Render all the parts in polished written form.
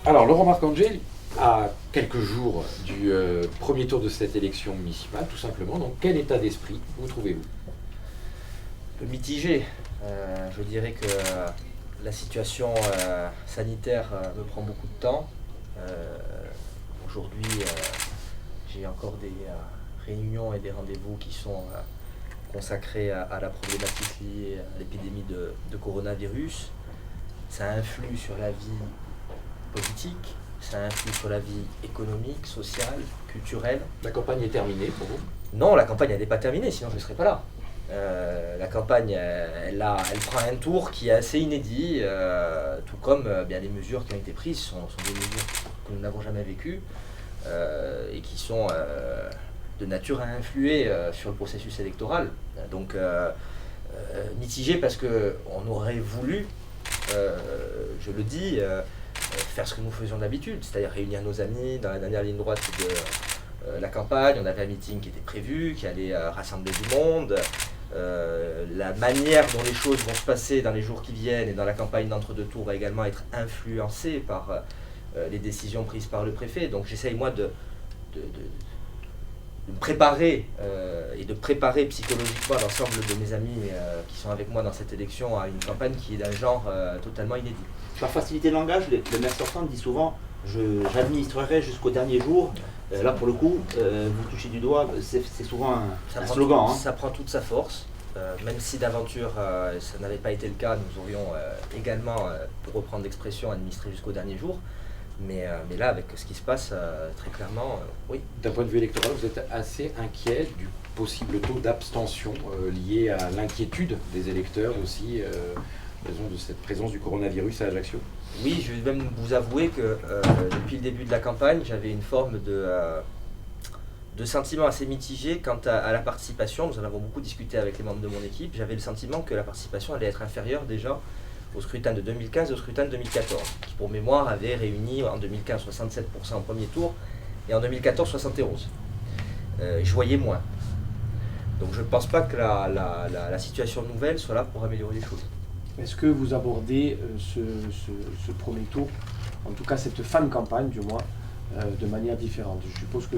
Alors, Laurent Marcangeli, à quelques jours du premier tour de cette élection municipale, tout simplement, donc quel état d'esprit vous trouvez-vous? Peu mitigé. Je dirais que la situation sanitaire me prend beaucoup de temps. Euh, Aujourd'hui, j'ai encore des réunions et des rendez-vous qui sont consacrés à la problématique liée à l'épidémie de coronavirus. Ça influe sur la vie politique, ça influe sur la vie économique, sociale, culturelle. La campagne est terminée pour vous? Non, la campagne elle n'est pas terminée, sinon je ne serais pas là. La campagne, elle prend un tour qui est assez inédit, tout comme bien les mesures qui ont été prises sont des mesures que nous n'avons jamais vécues et qui sont de nature à influer sur le processus électoral. Donc mitigé parce qu'on aurait voulu, je le dis, faire ce que nous faisions d'habitude, c'est-à-dire réunir nos amis dans la dernière ligne droite de la campagne. On avait un meeting qui était prévu, qui allait rassembler du monde. La manière dont les choses vont se passer dans les jours qui viennent et dans la campagne d'entre-deux tours va également être influencée par les décisions prises par le préfet. Donc j'essaye moi de me préparer et de préparer psychologiquement l'ensemble de mes amis qui sont avec moi dans cette élection à une campagne qui est d'un genre totalement inédit. Par facilité de langage, le maire sortant dit souvent j'administrerai jusqu'au dernier jour. Là, pour le coup, vous touchez du doigt, c'est souvent un slogan. Ça prend toute sa force. Même si d'aventure ça n'avait pas été le cas, nous aurions également, pour reprendre l'expression, administré jusqu'au dernier jour. Mais là, avec ce qui se passe, très clairement, oui. D'un point de vue électoral, vous êtes assez inquiet du possible taux d'abstention lié à l'inquiétude des électeurs aussi, en raison de cette présence du coronavirus à Ajaccio? Oui, je vais même vous avouer que depuis le début de la campagne, j'avais une forme de sentiment assez mitigé quant à la participation. Nous en avons beaucoup discuté avec les membres de mon équipe. J'avais le sentiment que la participation allait être inférieure déjà au scrutin de 2015 et au scrutin de 2014, qui pour mémoire avait réuni en 2015 67% au premier tour et en 2014 71%. Je voyais moins. Donc je ne pense pas que la situation nouvelle soit là pour améliorer les choses. Est-ce que vous abordez ce premier tour, en tout cas cette fin de campagne du moins, de manière différente? Je suppose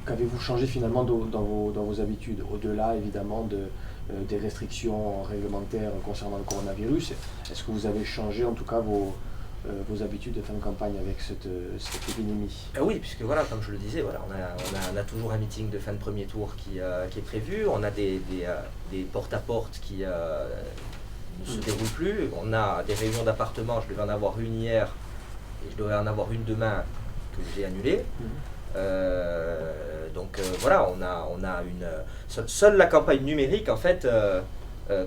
qu'avez-vous changé finalement dans vos habitudes, au-delà évidemment des restrictions réglementaires concernant le coronavirus? Est-ce que vous avez changé en tout cas vos habitudes de fin de campagne avec cette épidémie? Oui, puisque voilà, comme je le disais, voilà, on a toujours un meeting de fin de premier tour qui est prévu. On a des porte-à-porte qui ne se déroulent plus. On a des réunions d'appartement, je devais en avoir une hier et je devais en avoir une demain que j'ai annulée. Voilà, on a une seule la campagne numérique en fait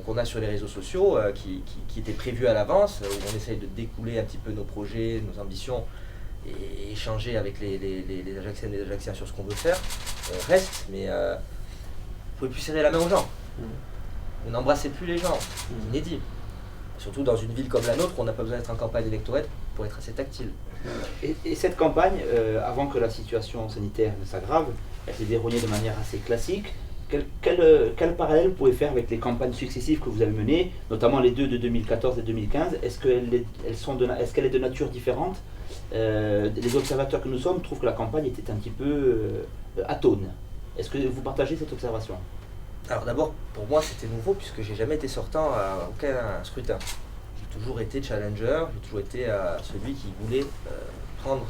qu'on a sur les réseaux sociaux qui était prévue à l'avance, où on essaye de découler un petit peu nos projets, nos ambitions et échanger avec les Ajaxiennes et les Ajaxiens sur ce qu'on veut faire, reste, mais vous ne pouvez plus serrer la main aux gens. Vous n'embrassez plus les gens, c'est inédit. Surtout dans une ville comme la nôtre où on n'a pas besoin d'être en campagne électorale pour être assez tactile. Et cette campagne, avant que la situation sanitaire ne s'aggrave, elle s'est déroulée de manière assez classique. Quel parallèle vous pouvez faire avec les campagnes successives que vous avez menées, notamment les deux de 2014 et 2015? Est-ce qu'elle est de nature différente? Les observateurs que nous sommes trouvent que la campagne était un petit peu atone. Est-ce que vous partagez cette observation? Alors d'abord, pour moi c'était nouveau puisque j'ai jamais été sortant à aucun scrutin. J'ai toujours été challenger, j'ai toujours été celui qui voulait prendre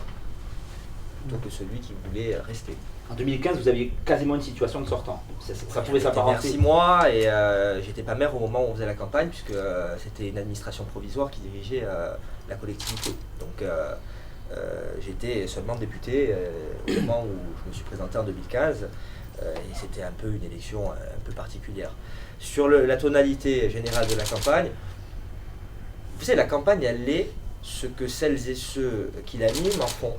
plutôt que celui qui voulait rester. En 2015, vous aviez quasiment une situation de sortant. Ça pouvait s'apparenter. 6 mois et j'étais pas maire au moment où on faisait la campagne puisque c'était une administration provisoire qui dirigeait la collectivité. Donc j'étais seulement député au moment où je me suis présenté en 2015 et c'était un peu une élection un peu particulière. Sur la tonalité générale de la campagne, vous savez, la campagne elle est ce que celles et ceux qui l'animent en font.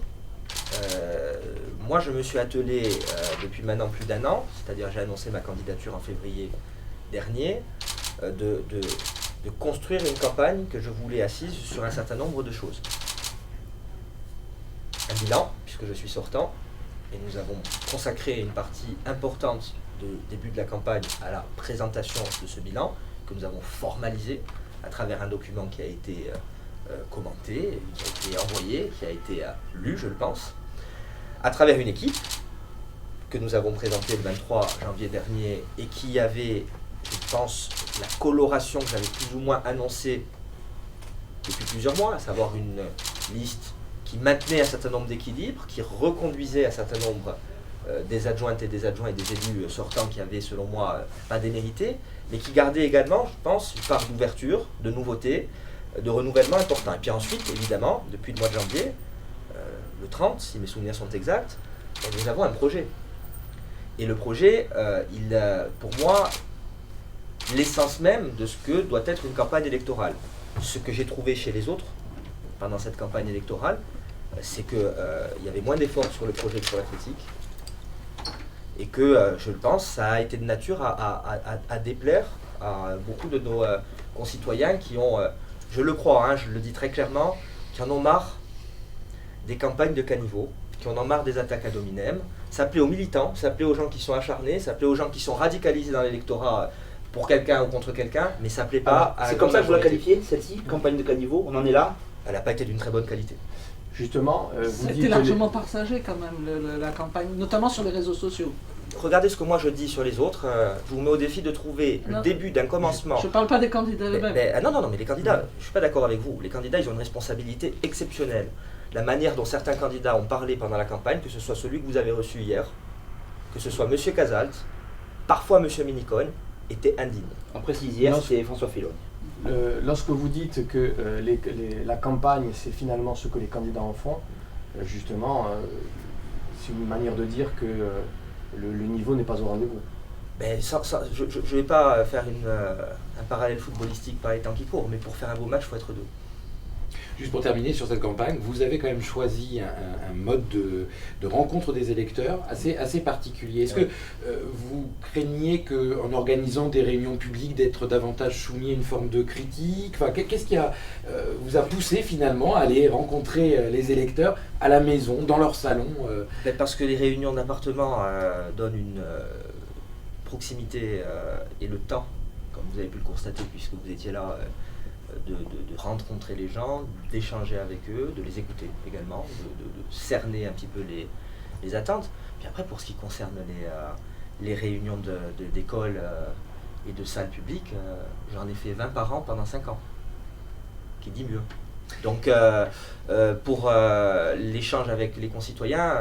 Moi je me suis attelé depuis maintenant plus d'un an, c'est-à-dire j'ai annoncé ma candidature en février dernier, de construire une campagne que je voulais assise sur un certain nombre de choses. Un bilan, puisque je suis sortant, et nous avons consacré une partie importante du début de la campagne à la présentation de ce bilan, que nous avons formalisé à travers un document qui a été commenté, qui a été envoyé, qui a été lu, je le pense, à travers une équipe que nous avons présentée le 23 janvier dernier et qui avait, je pense, la coloration que j'avais plus ou moins annoncée depuis plusieurs mois, à savoir une liste qui maintenait un certain nombre d'équilibres, qui reconduisait un certain nombre des adjointes et des adjoints et des élus sortants qui avaient, selon moi, pas démérité, mais qui gardait également, je pense, une part d'ouverture, de nouveauté, de renouvellement important. Et puis ensuite, évidemment, depuis le mois de janvier, le 30, si mes souvenirs sont exacts, nous avons un projet. Et le projet, pour moi, l'essence même de ce que doit être une campagne électorale. Ce que j'ai trouvé chez les autres pendant cette campagne électorale, c'est qu'il y avait moins d'efforts sur le projet que sur la critique. Et que, je le pense, ça a été de nature à déplaire à beaucoup de nos concitoyens qui ont, je le crois, hein, je le dis très clairement, qui en ont marre des campagnes de caniveau, qui en ont marre des attaques à dominem. Ça plaît aux militants, ça plaît aux gens qui sont acharnés, ça plaît aux gens qui sont radicalisés dans l'électorat pour quelqu'un ou contre quelqu'un, mais ça plaît pas à... C'est comme ça que vous la qualifiez, celle-ci, campagne de caniveau, on en est là? Elle n'a pas été d'une très bonne qualité. Justement, vous dites C'était largement partagé quand même, la campagne, notamment sur les réseaux sociaux. Regardez ce que moi je dis sur les autres. Je vous mets au défi de trouver le début d'un commencement. Je ne parle pas des candidats eux-mêmes. Non, mais les candidats, je ne suis pas d'accord avec vous. Les candidats, ils ont une responsabilité exceptionnelle. La manière dont certains candidats ont parlé pendant la campagne, que ce soit celui que vous avez reçu hier, que ce soit M. Casalt, parfois M. Minicone, était indigne. On précise, hier, c'était François Fillon. Lorsque vous dites que la campagne, c'est finalement ce que les candidats en font, justement, c'est une manière de dire que le niveau n'est pas au rendez-vous. Ben, je ne vais pas faire un parallèle footballistique par les temps qui courent, mais pour faire un beau match, il faut être deux. Juste pour terminer sur cette campagne, vous avez quand même choisi un mode de rencontre des électeurs assez particulier. Est-ce que vous craignez qu'en organisant des réunions publiques, d'être davantage soumis à une forme de critique? Enfin, qu'est-ce qui vous a poussé finalement à aller rencontrer les électeurs à la maison, dans leur salon? Parce que les réunions d'appartement donnent une proximité et le temps, comme vous avez pu le constater puisque vous étiez là, de rencontrer les gens, d'échanger avec eux, de les écouter également, de cerner un petit peu les attentes. Puis après, pour ce qui concerne les réunions d'école et de salles publiques, j'en ai fait 20 par an pendant 5 ans, qui dit mieux. Donc pour l'échange avec les concitoyens,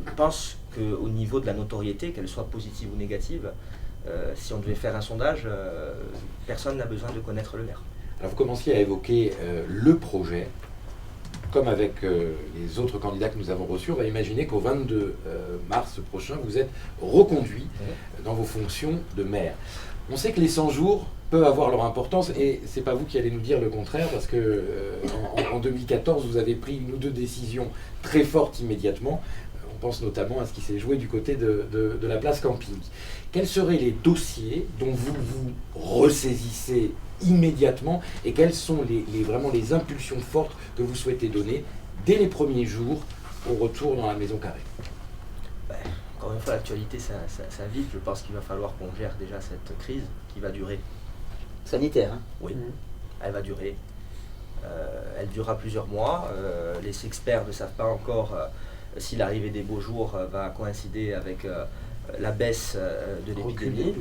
je pense qu'au niveau de la notoriété, qu'elle soit positive ou négative, si on devait faire un sondage, personne n'a besoin de connaître le maire. Alors vous commenciez à évoquer le projet. Comme avec les autres candidats que nous avons reçus, on va imaginer qu'au 22 mars prochain, vous êtes reconduit dans vos fonctions de maire. On sait que les 100 jours peuvent avoir leur importance et c'est pas vous qui allez nous dire le contraire parce que en 2014, vous avez pris une ou deux décisions très fortes immédiatement. On pense notamment à ce qui s'est joué du côté de la place Camping. Quels seraient les dossiers dont vous vous ressaisissez immédiatement et quelles sont vraiment les impulsions fortes que vous souhaitez donner dès les premiers jours au retour dans la Maison Carrée? Encore une fois, l'actualité, ça vite. Je pense qu'il va falloir qu'on gère déjà cette crise qui va durer. Sanitaire, hein? Oui, elle va durer. Elle durera plusieurs mois. Les experts ne savent pas encore si l'arrivée des beaux jours va coïncider avec la baisse de l'épidémie.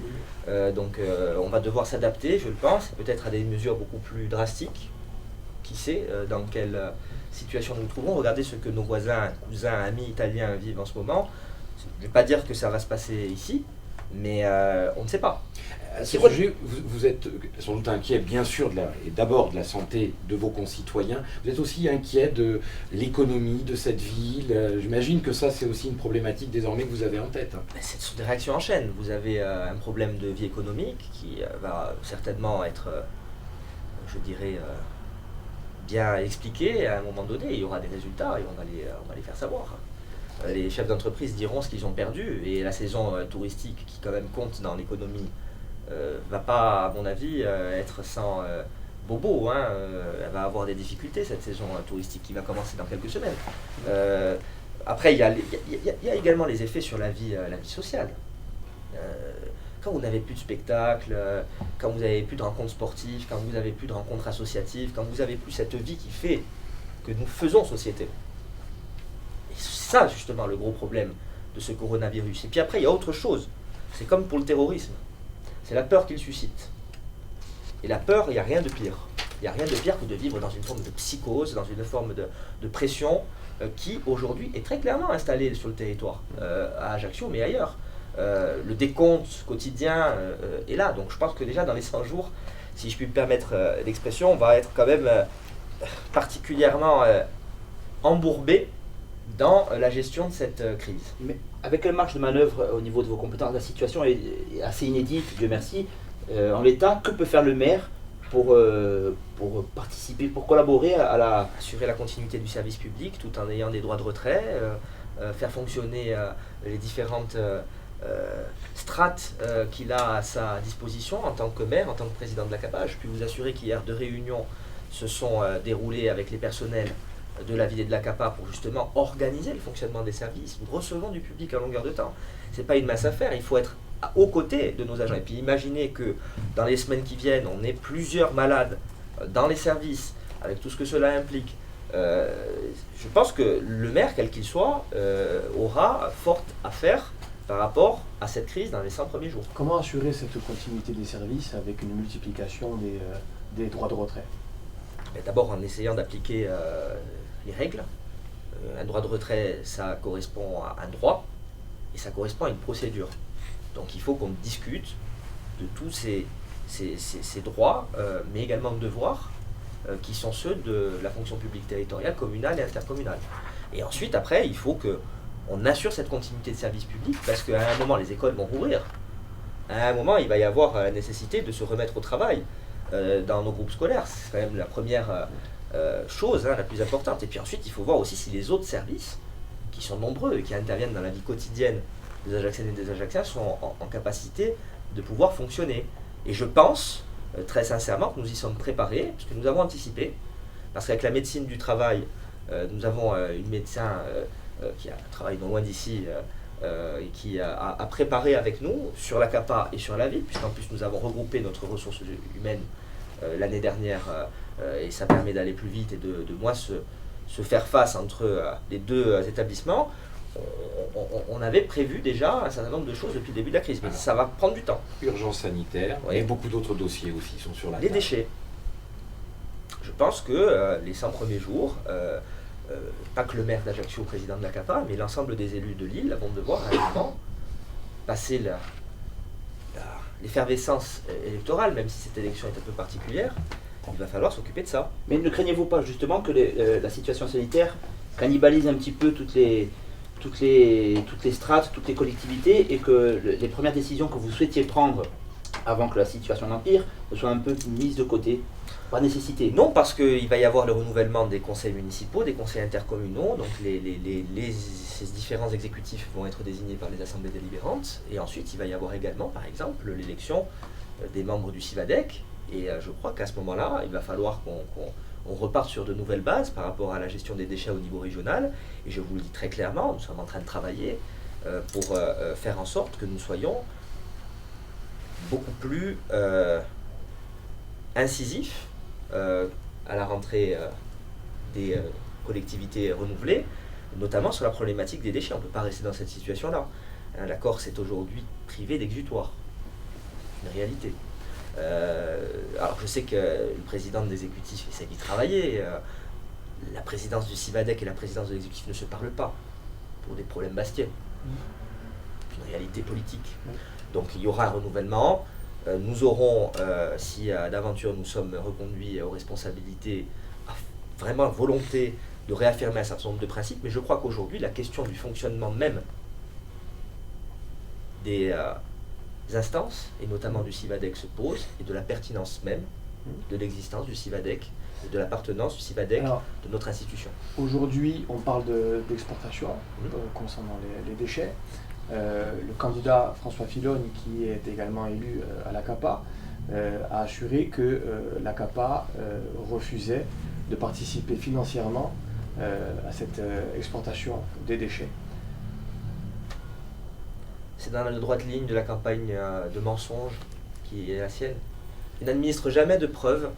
Donc on va devoir s'adapter, je le pense, peut-être à des mesures beaucoup plus drastiques. Qui sait dans quelle situation nous nous trouvons. Regardez ce que nos voisins, cousins, amis italiens vivent en ce moment. Je ne vais pas dire que ça va se passer ici, mais on ne sait pas. À ce sujet, vous êtes sans doute inquiet, bien sûr, et d'abord de la santé de vos concitoyens. Vous êtes aussi inquiet de l'économie de cette ville. J'imagine que ça, c'est aussi une problématique désormais que vous avez en tête. Ce sont des réactions en chaîne. Vous avez un problème de vie économique qui va certainement être, je dirais, bien expliqué à un moment donné. Il y aura des résultats et on va les faire savoir. Les chefs d'entreprise diront ce qu'ils ont perdu et la saison touristique qui quand même compte dans l'économie va pas, à mon avis, être sans bobo. Elle va avoir des difficultés cette saison touristique qui va commencer dans quelques semaines. Après, il y a également les effets sur la vie sociale. quand vous n'avez plus de spectacles, quand vous n'avez plus de rencontres sportives, quand vous n'avez plus de rencontres associatives, quand vous n'avez plus cette vie qui fait que nous faisons société. Et c'est ça justement le gros problème de ce coronavirus. Et puis après, il y a autre chose. C'est comme pour le terrorisme. C'est la peur qu'il suscite. Et la peur, il n'y a rien de pire. Il n'y a rien de pire que de vivre dans une forme de psychose, dans une forme de pression qui aujourd'hui est très clairement installée sur le territoire, à Ajaccio, mais ailleurs. Le décompte quotidien est là. Donc je pense que déjà dans les 100 jours, si je puis me permettre l'expression, on va être quand même particulièrement embourbé dans la gestion de cette crise. Mais avec quelle marge de manœuvre au niveau de vos compétences? La situation est assez inédite, Dieu merci. En l'état, que peut faire le maire pour participer, pour collaborer à assurer la continuité du service public tout en ayant des droits de retrait, faire fonctionner les différentes strates qu'il a à sa disposition en tant que maire, en tant que président de l'ACAPA. Je puis vous assurer qu'hier 2 réunions se sont déroulées avec les personnels de la ville et de l'ACAPA pour justement organiser le fonctionnement des services. Nous recevons du public à longueur de temps. Ce n'est pas une mince affaire, il faut être aux côtés de nos agents. Et puis imaginez que dans les semaines qui viennent, on ait plusieurs malades dans les services, avec tout ce que cela implique. Je pense que le maire, quel qu'il soit, aura fort à faire par rapport à cette crise dans les 100 premiers jours. Comment assurer cette continuité des services avec une multiplication des droits de retrait? D'abord en essayant d'appliquer les règles. Un droit de retrait, ça correspond à un droit et ça correspond à une procédure. Donc il faut qu'on discute de tous ces droits, mais également de devoirs, qui sont ceux de la fonction publique territoriale, communale et intercommunale. Et ensuite, après, il faut qu'on assure cette continuité de service public, parce qu'à un moment, les écoles vont rouvrir. À un moment, il va y avoir la nécessité de se remettre au travail dans nos groupes scolaires. C'est quand même la première chose, la plus importante. Et puis ensuite, il faut voir aussi si les autres services, qui sont nombreux et qui interviennent dans la vie quotidienne des Ajacciennes et des Ajacciens, sont en capacité de pouvoir fonctionner. Et je pense, très sincèrement, que nous y sommes préparés, parce que nous avons anticipé, parce qu'avec la médecine du travail, nous avons une médecin qui travaille non loin d'ici, et qui a préparé avec nous sur l'ACAPA et sur la ville, puisqu'en plus nous avons regroupé notre ressource humaine l'année dernière, et ça permet d'aller plus vite et de moins se faire face entre les deux établissements. On avait prévu déjà un certain nombre de choses depuis le début de la crise, mais ça va prendre du temps. Urgence sanitaire, Oui. et beaucoup d'autres dossiers aussi sont sur la Les table. déchets. Je pense que les 100 premiers jours, pas que le maire d'Ajaccio, président de l'ACAPA, mais l'ensemble des élus de l'île vont devoir à un moment passer l'effervescence électorale, même si cette élection est un peu particulière, il va falloir s'occuper de ça. Mais ne craignez-vous pas justement que la situation sanitaire cannibalise un petit peu toutes les strates, toutes les collectivités, et que les premières décisions que vous souhaitiez prendre avant que la situation n'empire ne soient un peu mises de côté, par nécessité? Non, parce qu'il va y avoir le renouvellement des conseils municipaux, des conseils intercommunaux, donc ces différents exécutifs vont être désignés par les assemblées délibérantes, et ensuite il va y avoir également, par exemple, l'élection des membres du CIVADEC, et je crois qu'à ce moment-là, il va falloir qu'on reparte sur de nouvelles bases par rapport à la gestion des déchets au niveau régional, et je vous le dis très clairement, nous sommes en train de travailler pour faire en sorte que nous soyons beaucoup plus incisifs à la rentrée des collectivités renouvelées, notamment sur la problématique des déchets. On ne peut pas rester dans cette situation-là. La Corse est aujourd'hui privée d'exutoires. C'est une réalité. Alors je sais que le président de l'exécutif essaie d'y travailler. La présidence du CIVADEC et la présidence de l'exécutif ne se parlent pas pour des problèmes bastiens. C'est une réalité politique. Donc il y aura un renouvellement. Nous aurons, si d'aventure nous sommes reconduits aux responsabilités, vraiment volonté de réaffirmer un certain nombre de principes, mais je crois qu'aujourd'hui, la question du fonctionnement même des instances, et notamment du CIVADEC, se pose, et de la pertinence même de l'existence du CIVADEC, et de l'appartenance du CIVADEC de notre institution. Aujourd'hui, on parle d'exportation concernant les déchets. Le candidat François Filone, qui est également élu à l'ACAPA, a assuré que l'ACAPA refusait de participer financièrement à cette exportation des déchets. c'est dans la droite ligne de la campagne de mensonges qui est la sienne. Il n'administre jamais de preuves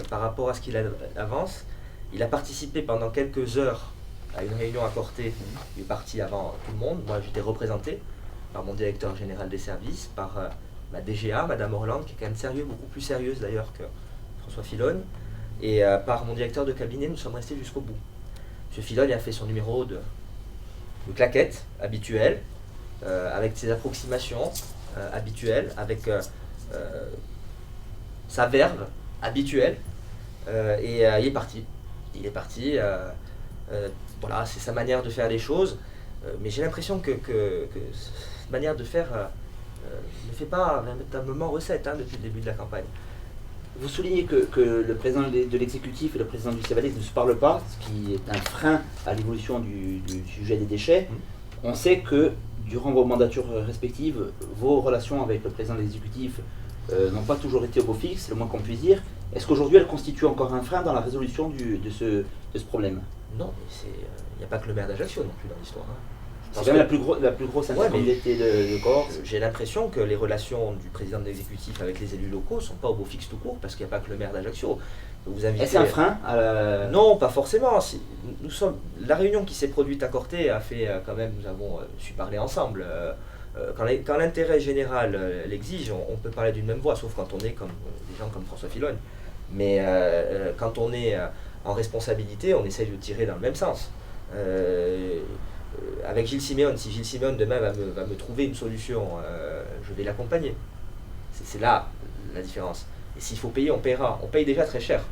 par rapport à ce qu'il avance. Il a participé pendant quelques heures à une réunion à Corté. Il est parti avant tout le monde. Moi, j'étais représenté par mon directeur général des services, par ma DGA, Madame Orlande, qui est quand même sérieuse, beaucoup plus sérieuse d'ailleurs que François Filonne, et par mon directeur de cabinet. Nous sommes restés jusqu'au bout. M. Filonne a fait son numéro de claquette habituel, avec ses approximations habituelles, avec sa verve habituelle, et il est parti. Il est parti. Voilà, c'est sa manière de faire les choses, mais j'ai l'impression que cette manière de faire ne fait pas véritablement recette depuis le début de la campagne. Vous soulignez que le président de l'exécutif et le président du CEVALIS ne se parlent pas, ce qui est un frein à l'évolution du sujet des déchets. On sait que durant vos mandatures respectives, vos relations avec le président de l'exécutif n'ont pas toujours été au beau fixe, c'est le moins qu'on puisse dire. Est-ce qu'aujourd'hui elles constituent encore un frein dans la résolution de ce problème? Non, mais il n'y a pas que le maire d'Ajaccio non plus dans l'histoire. C'est quand même la plus grosse intercommunalité de Corse. J'ai l'impression que les relations du président de l'exécutif avec les élus locaux ne sont pas au beau fixe tout court, parce qu'il n'y a pas que le maire d'Ajaccio. Est-ce un frein Non, pas forcément. La réunion qui s'est produite à Corté a fait quand même, nous avons su parler ensemble. Quand l'intérêt général l'exige, on peut parler d'une même voix, sauf quand on est comme des gens comme François Filonne. Mais quand on est en responsabilité, on essaye de tirer dans le même sens. Avec Gilles Siméon, si Gilles Siméon demain va me trouver une solution, je vais l'accompagner. C'est là la différence. Et s'il faut payer, on paiera. On paye déjà très cher.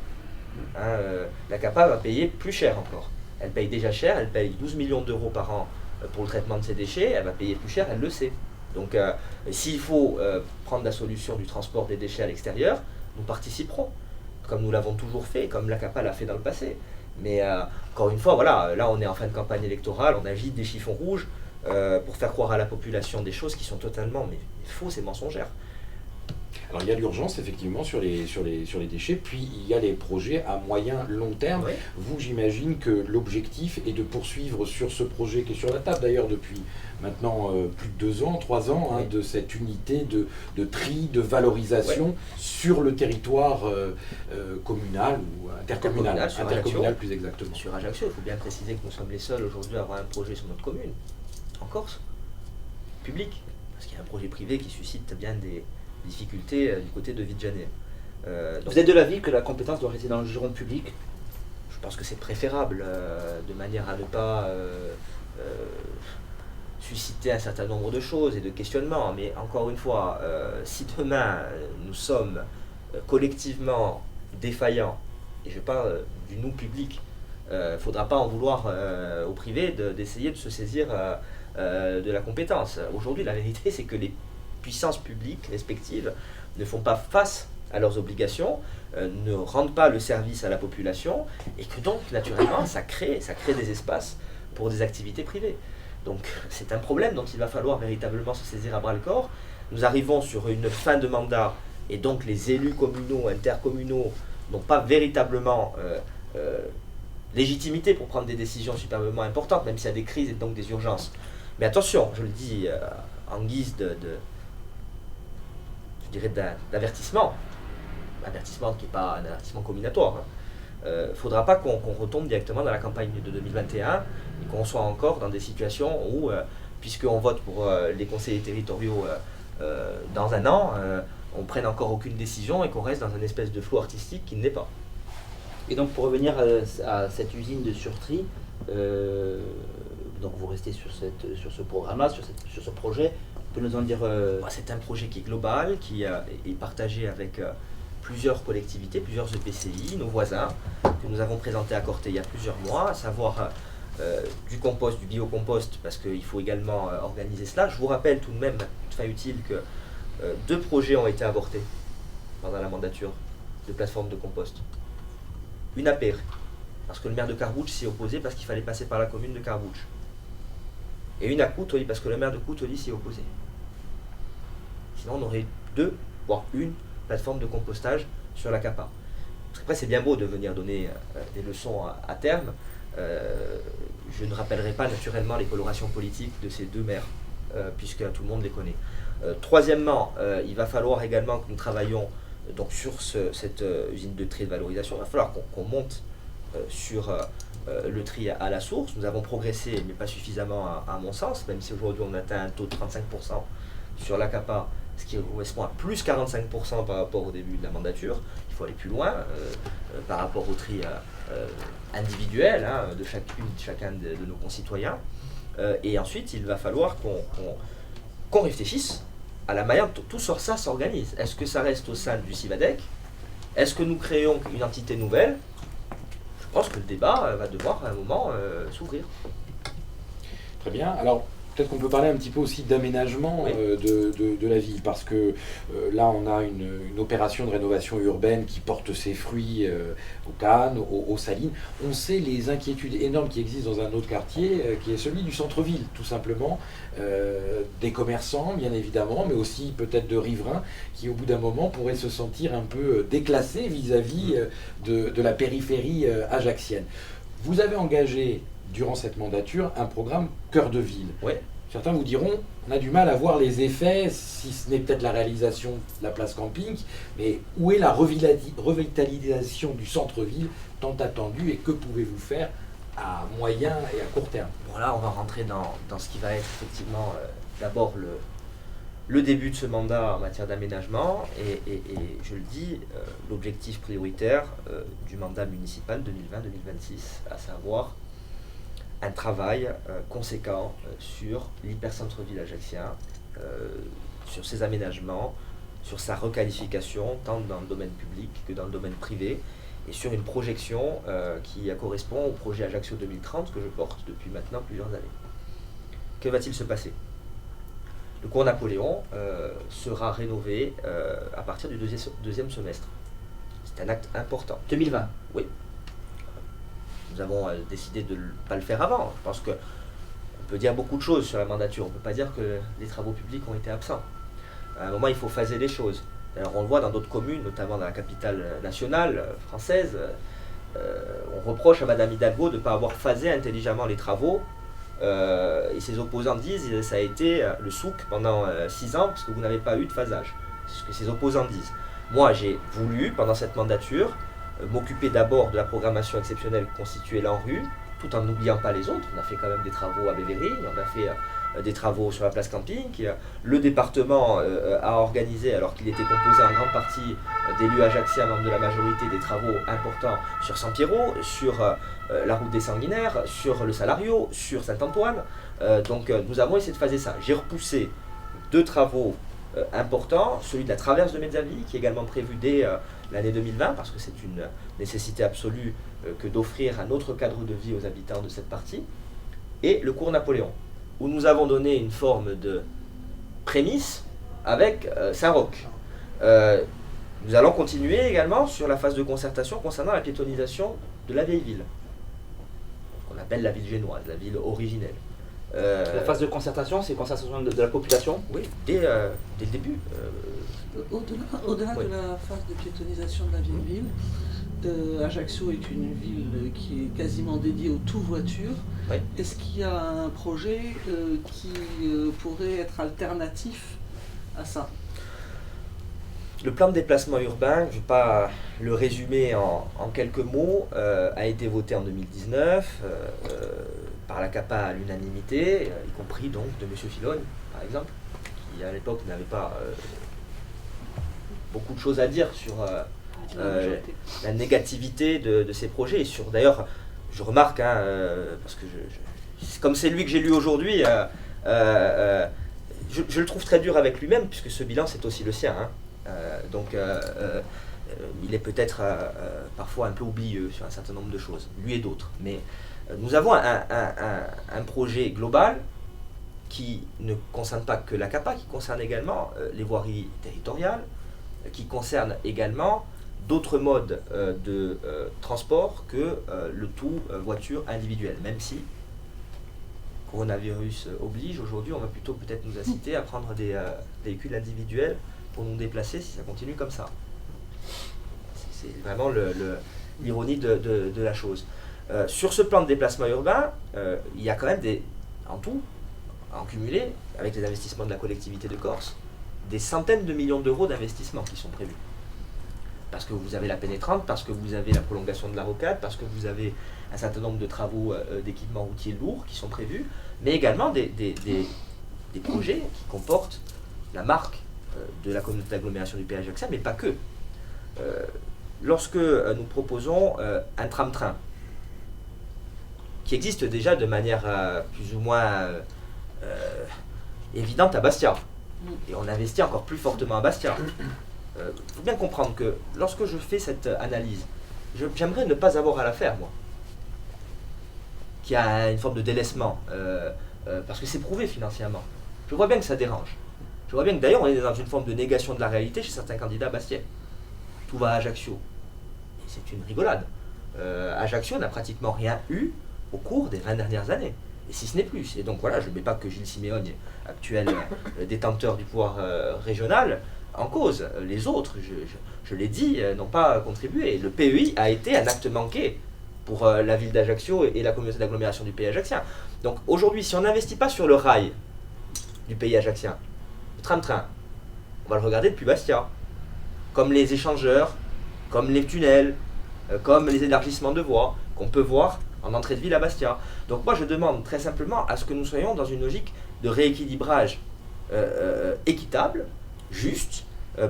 La CAPA va payer plus cher encore. Elle paye déjà cher, elle paye 12 millions d'euros par an pour le traitement de ses déchets, elle va payer plus cher, elle le sait. Donc s'il faut prendre la solution du transport des déchets à l'extérieur, nous participerons, comme nous l'avons toujours fait, comme la CAPA l'a fait dans le passé. Mais encore une fois, voilà, là on est en fin de campagne électorale, on agite des chiffons rouges pour faire croire à la population des choses qui sont totalement fausses et mensongères. Alors il y a l'urgence effectivement sur les déchets, puis il y a les projets à moyen long terme. Oui. Vous, j'imagine que l'objectif est de poursuivre sur ce projet qui est sur la table d'ailleurs depuis maintenant plus de 2 ans, 3 ans, Oui. de cette unité de tri, de valorisation sur le territoire communal ou intercommunal, Sur intercommunal Ajaccio. plus exactement. Sur Ajaccio, il faut bien préciser que nous sommes les seuls aujourd'hui à avoir un projet sur notre commune, en Corse, public, parce qu'il y a un projet privé qui suscite bien des difficultés du côté de Vidjané. Vous êtes de l'avis que la compétence doit rester dans le giron public? Je pense que c'est préférable, de manière à ne pas susciter un certain nombre de choses et de questionnements. Mais encore une fois, si demain nous sommes collectivement défaillants, et je parle du nous public, il ne faudra pas en vouloir au privé d'essayer de se saisir de la compétence. Aujourd'hui, la vérité, c'est que les puissances publiques respectives ne font pas face à leurs obligations, ne rendent pas le service à la population, et que donc, naturellement, ça crée des espaces pour des activités privées. Donc, c'est un problème dont il va falloir véritablement se saisir à bras-le-corps. Nous arrivons sur une fin de mandat, et donc les élus communaux, intercommunaux, n'ont pas véritablement légitimité pour prendre des décisions superbement importantes, même s'il y a des crises et donc des urgences. Mais attention, je le dis en guise d'avertissement qui n'est pas un avertissement combinatoire. Faudra pas qu'on retombe directement dans la campagne de 2021 et qu'on soit encore dans des situations où, puisqu'on vote pour les conseillers territoriaux dans un an, on prenne encore aucune décision et qu'on reste dans une espèce de flou artistique qui ne l'est pas. Et donc pour revenir à cette usine de surtri, donc vous restez sur ce programme-là, sur ce projet, vous pouvez nous en dire... C'est un projet qui est global, qui est partagé avec plusieurs collectivités, plusieurs EPCI, nos voisins, que nous avons présenté à Corté il y a plusieurs mois, à savoir du compost, du biocompost, parce qu'il faut également organiser cela. Je vous rappelle tout de même, fin utile, que 2 projets ont été avortés pendant la mandature de plateforme de compost. Une à Père, parce que le maire de Carbouche s'y est opposé parce qu'il fallait passer par la commune de Carbouche. Et une à Coutoli, parce que le maire de Coutoli s'y est opposé. Sinon, on aurait 2, voire une plateforme de compostage sur la CAPA. Parce qu'après, c'est bien beau de venir donner des leçons à terme, Je ne rappellerai pas naturellement les colorations politiques de ces deux maires, puisque tout le monde les connaît. Troisièmement, il va falloir également que nous travaillions donc sur cette usine de tri et de valorisation. Il va falloir qu'on monte sur le tri à la source. Nous avons progressé, mais pas suffisamment à mon sens, même si aujourd'hui on atteint un taux de 35% sur l'ACAPA, ce qui correspond à plus 45% par rapport au début de la mandature. Il faut aller plus loin par rapport au tri individuel de chacun de nos concitoyens. Et ensuite, il va falloir qu'on réfléchisse à la manière dont tout ça s'organise. Est-ce que ça reste au sein du CIVADEC? Est-ce que nous créons une entité nouvelle? Je pense que le débat va devoir à un moment s'ouvrir. Très bien. Alors, peut-être qu'on peut parler un petit peu aussi d'aménagement Oui. de la ville, parce que là, on a une opération de rénovation urbaine qui porte ses fruits aux Cannes, aux Salines. On sait les inquiétudes énormes qui existent dans un autre quartier, qui est celui du centre-ville, tout simplement. Des commerçants, bien évidemment, mais aussi peut-être de riverains, qui au bout d'un moment pourraient se sentir un peu déclassés vis-à-vis de la périphérie ajaxienne. Vous avez engagé durant cette mandature un programme cœur de ville. Ouais. Certains vous diront, on a du mal à voir les effets, si ce n'est peut-être la réalisation de la place camping, mais où est la revitalisation du centre-ville tant attendue et que pouvez-vous faire à moyen et à court terme? Bon, là, on va rentrer dans ce qui va être effectivement d'abord le début de ce mandat en matière d'aménagement et je le dis, l'objectif prioritaire du mandat municipal 2020-2026, à savoir un travail conséquent sur l'hypercentre-ville ajaxien, sur ses aménagements, sur sa requalification, tant dans le domaine public que dans le domaine privé, et sur une projection qui correspond au projet Ajaccio 2030 que je porte depuis maintenant plusieurs années. Que va-t-il se passer? Le cours Napoléon sera rénové à partir du deuxième semestre. C'est un acte important. 2020. Oui. Nous avons décidé de ne pas le faire avant. Je pense qu'on peut dire beaucoup de choses sur la mandature. On ne peut pas dire que les travaux publics ont été absents. À un moment, il faut phaser les choses. Alors, on le voit dans d'autres communes, notamment dans la capitale nationale française. On reproche à Madame Hidalgo de ne pas avoir phasé intelligemment les travaux. Et ses opposants disent que ça a été le souk pendant 6 ans parce que vous n'avez pas eu de phasage. C'est ce que ses opposants disent. Moi, j'ai voulu, pendant cette mandature, m'occuper d'abord de la programmation exceptionnelle constituée l'ANRU, tout en n'oubliant pas les autres. On a fait quand même des travaux à Bévéry, on a fait des travaux sur la place camping. Le département a organisé, alors qu'il était composé en grande partie d'élus ajaxiens, membres de la majorité, des travaux importants sur Sampiero, sur la route des Sanguinaires, sur le Salario, sur Saint-Antoine. Donc nous avons essayé de phaser ça. J'ai repoussé 2 travaux important, celui de la traverse de Mezzaville, qui est également prévu dès l'année 2020, parce que c'est une nécessité absolue que d'offrir un autre cadre de vie aux habitants de cette partie, et le cours Napoléon, où nous avons donné une forme de prémisse avec Saint-Roch. Nous allons continuer également sur la phase de concertation concernant la piétonisation de la vieille ville, qu'on appelle la ville génoise, la ville originelle. La phase de concertation, c'est concertation de la population? Oui, dès le début. Au-delà Oui. de la phase de piétonisation de la vieille ville, Ajaccio est une ville qui est quasiment dédiée au tout voiture. Oui. Est-ce qu'il y a un projet qui pourrait être alternatif à ça? Le plan de déplacement urbain, je ne vais pas le résumer en quelques mots, a été voté en 2019 par la CAPA à l'unanimité, y compris donc de M. Filogne, par exemple, qui à l'époque n'avait pas beaucoup de choses à dire sur la négativité de ces projets. Et sur, d'ailleurs, je remarque, parce que comme c'est lui que j'ai lu aujourd'hui, je le trouve très dur avec lui-même, puisque ce bilan c'est aussi le sien. Donc il est peut-être parfois un peu oublieux sur un certain nombre de choses, lui et d'autres. Mais nous avons un projet global qui ne concerne pas que la CAPA, qui concerne également les voiries territoriales, qui concerne également d'autres modes de transport que le tout voiture individuelle, même si coronavirus oblige, aujourd'hui on va plutôt peut-être nous inciter à prendre des véhicules individuels pour nous déplacer si ça continue comme ça. C'est vraiment l'ironie de la chose. Sur ce plan de déplacement urbain, il y a quand même en tout, en cumulé, avec les investissements de la collectivité de Corse, des centaines de millions d'euros d'investissements qui sont prévus. Parce que vous avez la pénétrante, parce que vous avez la prolongation de la rocade, parce que vous avez un certain nombre de travaux d'équipements routiers lourds qui sont prévus, mais également des projets qui comportent la marque de la communauté d'agglomération du Pays Ajaxien, mais pas que. Lorsque nous proposons un tram-train, qui existe déjà de manière plus ou moins évidente à Bastia, et on investit encore plus fortement à Bastia. Il faut bien comprendre que lorsque je fais cette analyse, j'aimerais ne pas avoir à la faire, moi. Qu'il y a une forme de délaissement, parce que c'est prouvé financièrement. Je vois bien que ça dérange. Je vois bien que d'ailleurs on est dans une forme de négation de la réalité chez certains candidats bastiais. Tout va à Ajaccio. Et c'est une rigolade. Ajaccio n'a pratiquement rien eu au cours des 20 dernières années. Et si ce n'est plus. Et donc voilà, je ne mets pas que Gilles Siméogne, actuel détenteur du pouvoir régional, en cause. Les autres, je l'ai dit, n'ont pas contribué. Le PEI a été un acte manqué pour la ville d'Ajaccio et la communauté d'agglomération du Pays Ajaxien. Donc aujourd'hui, si on n'investit pas sur le rail du Pays Ajaxien, le tram-train, on va le regarder depuis Bastia. Comme les échangeurs, comme les tunnels, comme les élargissements de voies qu'on peut voir en entrée de ville à Bastia. Donc moi je demande très simplement à ce que nous soyons dans une logique de rééquilibrage équitable, juste,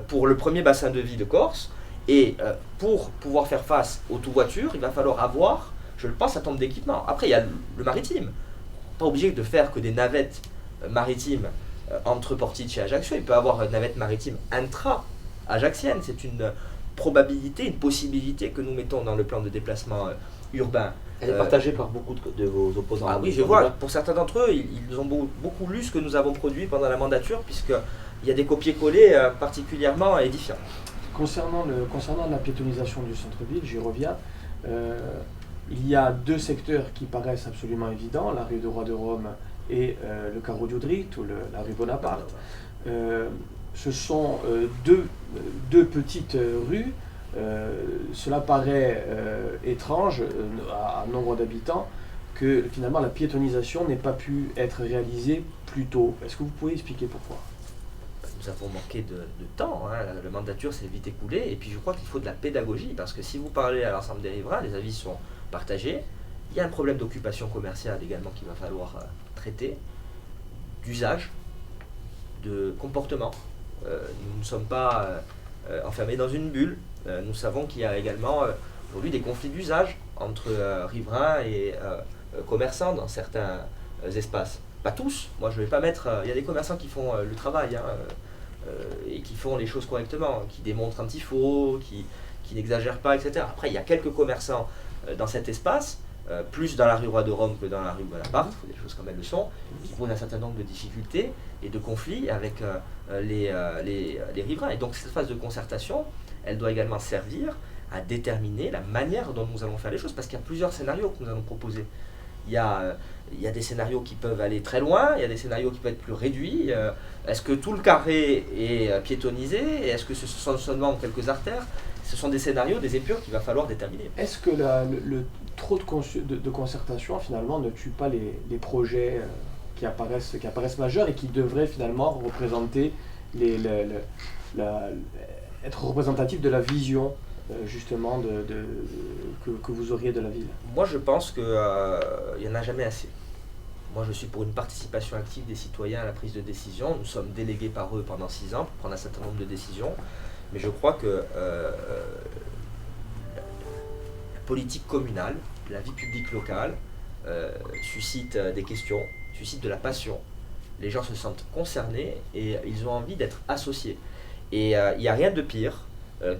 pour le premier bassin de vie de Corse. Et pour pouvoir faire face aux tout-voitures, il va falloir avoir, je le pense, un certain nombre d'équipements. Après il y a le maritime. Pas obligé de faire que des navettes maritimes entre Portici et Ajaccio. Il peut y avoir une navette maritime intra-ajaxienne. C'est une probabilité, une possibilité que nous mettons dans le plan de déplacement urbain. Elle est partagée par beaucoup de vos opposants. Ah oui, je vois. Pour certains d'entre eux, ils ont beaucoup lu ce que nous avons produit pendant la mandature, puisqu'il y a des copier-coller particulièrement édifiants. Concernant la piétonisation du centre-ville, j'y reviens. Il y a deux secteurs qui paraissent absolument évidents, la rue de Roi de Rome et le carreau d'Udrit, ou la rue Bonaparte. Ce sont deux petites rues. Cela paraît étrange à nombre d'habitants que finalement la piétonisation n'ait pas pu être réalisée plus tôt. Est-ce que vous pouvez expliquer pourquoi ? Nous avons manqué de temps, hein. La mandature s'est vite écoulée, et puis je crois qu'il faut de la pédagogie, parce que si vous parlez à l'ensemble des riverains, les avis sont partagés. Il y a un problème d'occupation commerciale également qu'il va falloir traiter, d'usage, de comportement. Nous ne sommes pas enfermés dans une bulle. Nous savons qu'il y a également aujourd'hui des conflits d'usage entre riverains et commerçants dans certains espaces. Pas tous, moi je ne vais pas mettre... Il y a des commerçants qui font le travail et qui font les choses correctement, qui démontrent un petit faux, qui n'exagèrent pas, etc. Après, il y a quelques commerçants dans cet espace, plus dans la rue Roi de Rome que dans la rue Bonaparte, il faut des choses comme elles le sont, qui posent un certain nombre de difficultés et de conflits avec les riverains. Et donc cette phase de concertation, elle doit également servir à déterminer la manière dont nous allons faire les choses, parce qu'il y a plusieurs scénarios que nous allons proposer. Il y a des scénarios qui peuvent aller très loin, il y a des scénarios qui peuvent être plus réduits. Est-ce que tout le carré est piétonisé? Est-ce que ce sont seulement quelques artères? Ce sont des scénarios, des épures qu'il va falloir déterminer. Est-ce que le trop de concertation finalement ne tue pas les projets qui apparaissent majeurs et qui devraient finalement représenter être représentatifs de la vision justement que vous auriez de la ville? Moi je pense qu'il n'y en a jamais assez. Moi je suis pour une participation active des citoyens à la prise de décision. Nous sommes délégués par eux pendant 6 ans pour prendre un certain nombre de décisions. Mais je crois que la politique communale, la vie publique locale suscite des questions, suscite de la passion. Les gens se sentent concernés et ils ont envie d'être associés. Et il n'y a rien de pire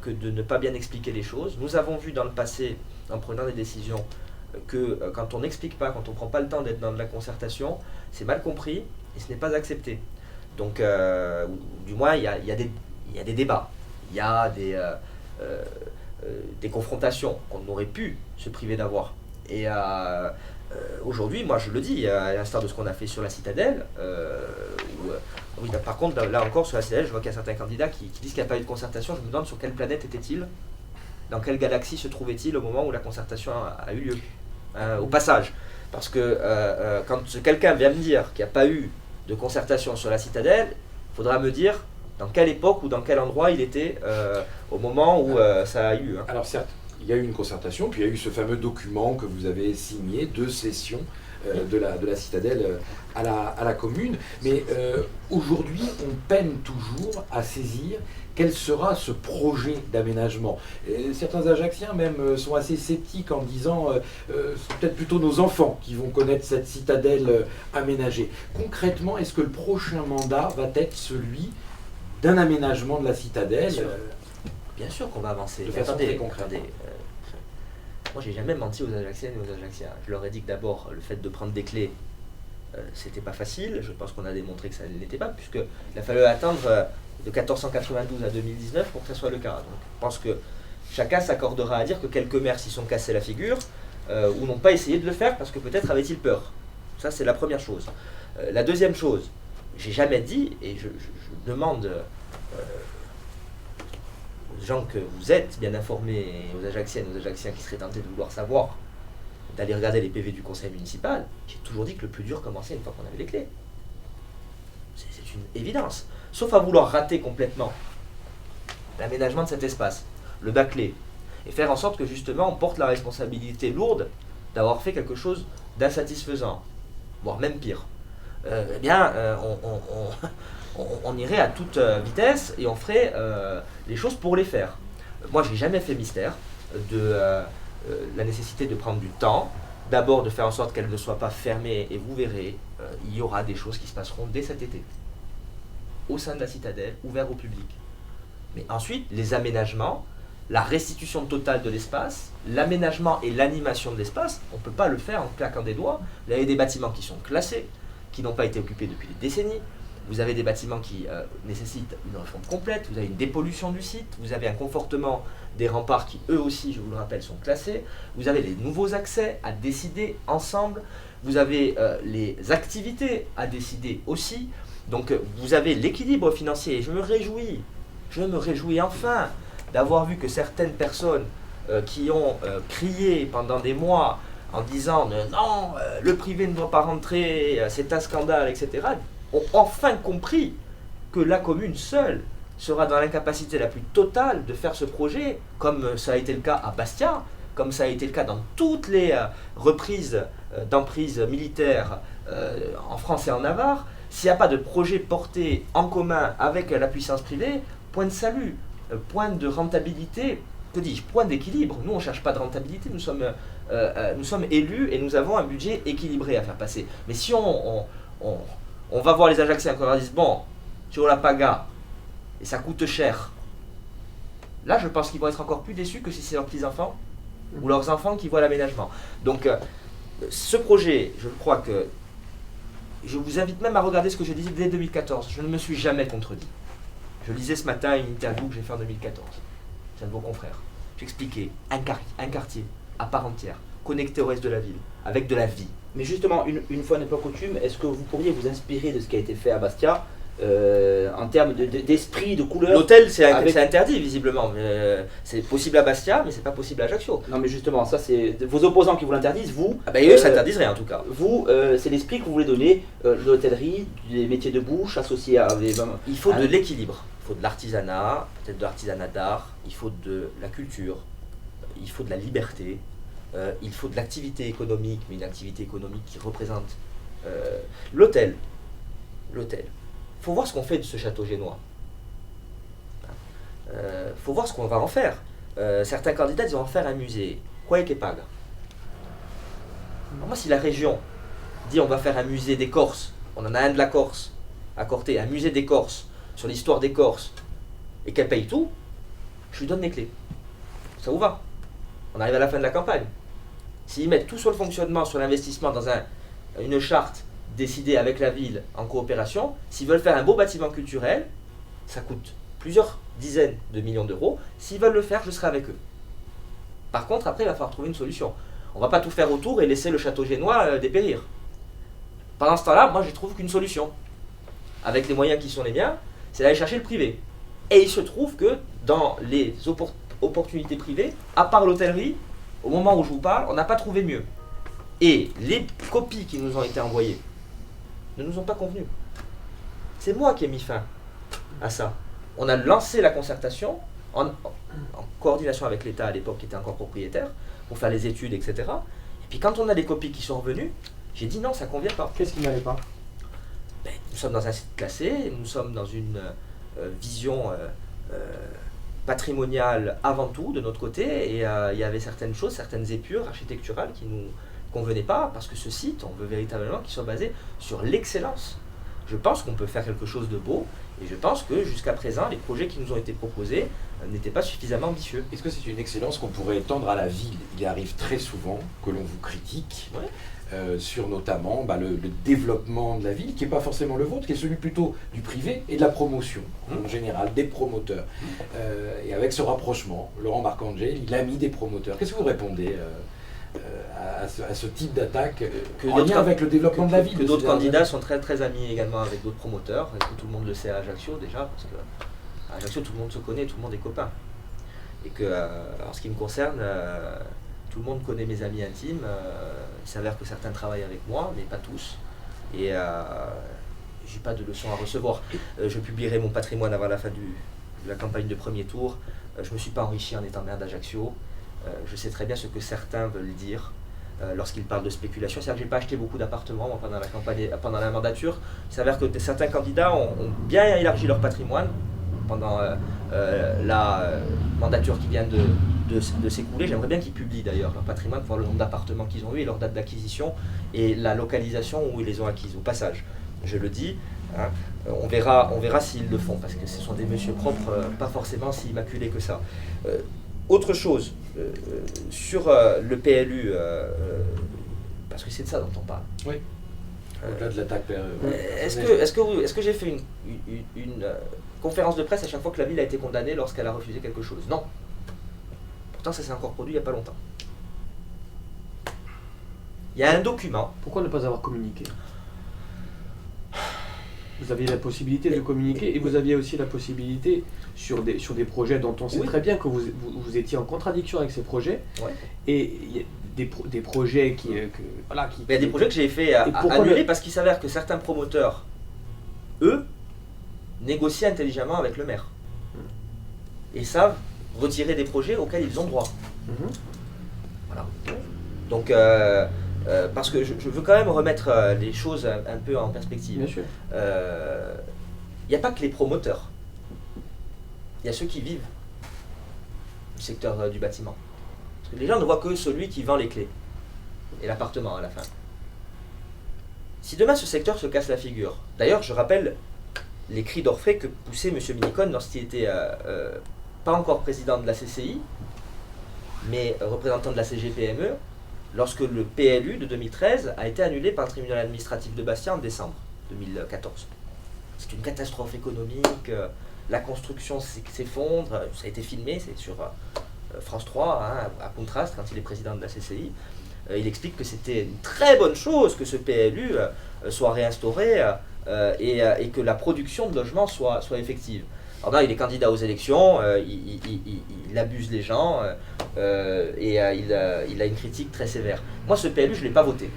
que de ne pas bien expliquer les choses. Nous avons vu dans le passé, en prenant des décisions, que quand on n'explique pas, quand on ne prend pas le temps d'être dans de la concertation, c'est mal compris et ce n'est pas accepté. Donc, du moins, il y a des débats, il y a des confrontations qu'on aurait pu se priver d'avoir. Et aujourd'hui, moi je le dis, à l'instar de ce qu'on a fait sur la citadelle, oui, par contre, là encore, sur la citadelle, je vois qu'il y a certains candidats qui disent qu'il n'y a pas eu de concertation. Je me demande sur quelle planète était-il, dans quelle galaxie se trouvait-il au moment où la concertation a eu lieu. au passage. Parce que quand quelqu'un vient me dire qu'il n'y a pas eu de concertation sur la citadelle, il faudra me dire dans quelle époque ou dans quel endroit il était au moment où ça a eu. Hein. Alors certes, il y a eu une concertation, puis il y a eu ce fameux document que vous avez signé, 2 sessions de la citadelle à la commune. Mais aujourd'hui, on peine toujours à saisir quel sera ce projet d'aménagement. Certains Ajacciens même sont assez sceptiques en disant c'est peut-être plutôt nos enfants qui vont connaître cette citadelle aménagée. Concrètement, est-ce que le prochain mandat va être celui d'un aménagement de la citadelle Bien sûr qu'on va avancer. De façon très concrète. Moi, j'ai jamais menti aux Ajacciennes et aux Ajacciens. Je leur ai dit que d'abord, le fait de prendre des clés, c'était pas facile. Je pense qu'on a démontré que ça ne l'était pas, puisqu'il a fallu attendre de 1492 à 2019 pour que ça soit le cas. Donc, je pense que chacun s'accordera à dire que quelques maires s'y sont cassés la figure ou n'ont pas essayé de le faire parce que peut-être avaient-ils peur. Ça, c'est la première chose. La deuxième chose, j'ai jamais dit, et je demande aux gens que vous êtes bien informés, aux Ajacciennes, aux Ajacciens qui seraient tentés de vouloir savoir, d'aller regarder les PV du conseil municipal, j'ai toujours dit que le plus dur commençait une fois qu'on avait les clés. C'est une évidence. Sauf à vouloir rater complètement l'aménagement de cet espace, le bâcler, et faire en sorte que justement on porte la responsabilité lourde d'avoir fait quelque chose d'insatisfaisant, voire même pire. Eh bien, on irait à toute vitesse et on ferait les choses pour les faire. Moi, j'ai jamais fait mystère de la nécessité de prendre du temps, d'abord de faire en sorte qu'elle ne soit pas fermée, et vous verrez, il y aura des choses qui se passeront dès cet été, au sein de la citadelle, ouvert au public. Mais ensuite, les aménagements, la restitution totale de l'espace, l'aménagement et l'animation de l'espace, on ne peut pas le faire en claquant des doigts. Vous avez des bâtiments qui sont classés, qui n'ont pas été occupés depuis des décennies. Vous avez des bâtiments qui nécessitent une refonte complète, vous avez une dépollution du site, vous avez un confortement des remparts qui, eux aussi, je vous le rappelle, sont classés, vous avez les nouveaux accès à décider ensemble, vous avez les activités à décider aussi, donc vous avez l'équilibre financier, et je me réjouis enfin d'avoir vu que certaines personnes qui ont crié pendant des mois en disant non, le privé ne doit pas rentrer, c'est un scandale, etc., ont enfin compris que la commune seule sera dans l'incapacité la plus totale de faire ce projet, comme ça a été le cas à Bastia, comme ça a été le cas dans toutes les reprises d'emprise militaire en France et en Navarre. S'il n'y a pas de projet porté en commun avec la puissance privée, point de salut, point de rentabilité, que dis-je, point d'équilibre. Nous, on ne cherche pas de rentabilité, nous sommes élus et nous avons un budget équilibré à faire passer. Mais si on va voir les Ajacciens quand on leur dit bon, tu as la paga et ça coûte cher. Là, je pense qu'ils vont être encore plus déçus que si c'est leurs petits-enfants ou leurs enfants qui voient l'aménagement. Donc, ce projet, je crois que je vous invite même à regarder ce que je disais dès 2014. Je ne me suis jamais contredit. Je lisais ce matin une interview que j'ai faite en 2014. C'est un de vos confrères. J'expliquais un quartier à part entière, connecté au reste de la ville, avec de la vie. Mais justement, une fois n'est pas coutume, est-ce que vous pourriez vous inspirer de ce qui a été fait à Bastia en termes d'esprit, de couleur? L'hôtel, c'est interdit visiblement. C'est possible à Bastia, mais c'est pas possible à Ajaccio. Non, mais justement, ça c'est vos opposants qui vous l'interdisent. Vous, eux, ça interdisent rien en tout cas. Vous, c'est l'esprit que vous voulez donner, l'hôtellerie, des métiers de bouche associés à Il faut de l'équilibre. Il faut de l'artisanat, peut-être de l'artisanat d'art. Il faut de la culture. Il faut de la liberté. Il faut de l'activité économique, mais une activité économique qui représente l'hôtel. Il faut voir ce qu'on fait de ce château génois. Il faut voir ce qu'on va en faire. Certains candidats disent on va en faire un musée. Quoi que paga. Moi, si la région dit on va faire un musée des Corses, on en a un de la Corse à Corté, un musée des Corses sur l'histoire des Corses, et qu'elle paye tout, je lui donne les clés. Ça vous va? On arrive à la fin de la campagne. S'ils mettent tout sur le fonctionnement, sur l'investissement dans une charte décidée avec la ville en coopération, s'ils veulent faire un beau bâtiment culturel, ça coûte plusieurs dizaines de millions d'euros. S'ils veulent le faire, je serai avec eux. Par contre, après, il va falloir trouver une solution. On ne va pas tout faire autour et laisser le château génois dépérir. Pendant ce temps-là, moi, je trouve qu'une solution, avec les moyens qui sont les miens, c'est d'aller chercher le privé. Et il se trouve que dans les opportunités privées, à part l'hôtellerie, au moment où je vous parle, on n'a pas trouvé mieux. Et les copies qui nous ont été envoyées ne nous ont pas convenu. C'est moi qui ai mis fin à ça. On a lancé la concertation en coordination avec l'État à l'époque qui était encore propriétaire pour faire les études, etc. Et puis quand on a les copies qui sont revenues, j'ai dit non, ça ne convient pas. Qu'est-ce qui n'allait pas? Nous sommes dans un site classé, nous sommes dans une vision patrimoniale avant tout de notre côté, et il y avait certaines choses, certaines épures architecturales qui nous convenaient pas, parce que ce site, on veut véritablement qu'il soit basé sur l'excellence. Je pense qu'on peut faire quelque chose de beau, et je pense que jusqu'à présent, les projets qui nous ont été proposés n'étaient pas suffisamment ambitieux. Est-ce que c'est une excellence qu'on pourrait étendre à la ville? Il arrive très souvent que l'on vous critique sur notamment le développement de la ville, qui n'est pas forcément le vôtre, qui est celui plutôt du privé et de la promotion, en général, des promoteurs. Et avec ce rapprochement, Laurent Marcangel, il a mis des promoteurs. Qu'est-ce que vous répondez à ce type d'attaque en lien avec le développement de la ville? D'autres candidats sont très très amis également avec d'autres promoteurs, et que tout le monde le sait à Ajaccio déjà, parce que à Ajaccio tout le monde se connaît, tout le monde est copain. Et que, en ce qui me concerne, tout le monde connaît mes amis intimes. Il s'avère que certains travaillent avec moi, mais pas tous. Et j'ai pas de leçons à recevoir. Je publierai mon patrimoine avant la fin de la campagne de premier tour. Je me suis pas enrichi en étant maire d'Ajaccio. Je sais très bien ce que certains veulent dire lorsqu'ils parlent de spéculation. C'est-à-dire que j'ai pas acheté beaucoup d'appartements pendant la campagne, pendant la mandature. Il s'avère que certains candidats ont bien élargi leur patrimoine pendant la mandature qui vient de s'écouler. J'aimerais bien qu'ils publient d'ailleurs leur patrimoine pour voir le nombre d'appartements qu'ils ont eu et leur date d'acquisition et la localisation où ils les ont acquises. Au passage, je le dis, hein, on verra s'ils le font, parce que ce sont des messieurs propres, pas forcément si immaculés que ça. Autre chose, sur le PLU, parce que c'est de ça dont on parle. Oui. Au-delà de l'attaque. Est-ce que j'ai fait une conférence de presse à chaque fois que la ville a été condamnée lorsqu'elle a refusé quelque chose? Non. Pourtant, ça s'est encore produit il n'y a pas longtemps. Il y a un document. Pourquoi ne pas avoir communiqué? Vous aviez la possibilité de communiquer, et vous aviez aussi la possibilité sur des projets dont on sait très bien que vous étiez en contradiction avec ces projets. Ouais. Et il y a des projets qui... Il y a des projets que j'ai fait annuler parce qu'il s'avère que certains promoteurs, eux, négocient intelligemment avec le maire. Et savent retirer des projets auxquels ils ont droit. Voilà. Donc, parce que je veux quand même remettre les choses un peu en perspective. Bien sûr. Il n'y a pas que les promoteurs. Il y a ceux qui vivent du secteur du bâtiment. Parce que les gens ne voient que celui qui vend les clés et l'appartement à la fin. Si demain ce secteur se casse la figure, d'ailleurs je rappelle les cris d'orfraie que poussait M. Minicone lorsqu'il était pas encore président de la CCI, mais représentant de la CGPME, lorsque le PLU de 2013 a été annulé par le tribunal administratif de Bastia en décembre 2014. C'est une catastrophe économique, la construction s'effondre, ça a été filmé, c'est sur France 3, hein, à Contraste, quand il est président de la CCI. Il explique que c'était une très bonne chose que ce PLU soit réinstauré et que la production de logements soit effective. Alors là, il est candidat aux élections, il abuse les gens et il a une critique très sévère. Moi, ce PLU, je ne l'ai pas voté.